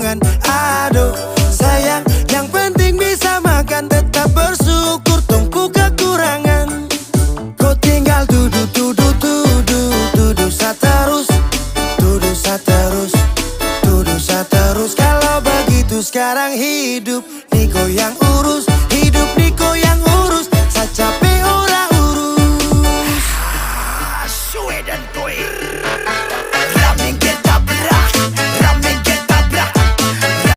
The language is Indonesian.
kekurangan. Aduh sayang, yang penting bisa makan. Tetap bersyukur tungku kekurangan. Kau tinggal duduk terus, tuduh terus. Kalau begitu sekarang hidup nih goyang urus.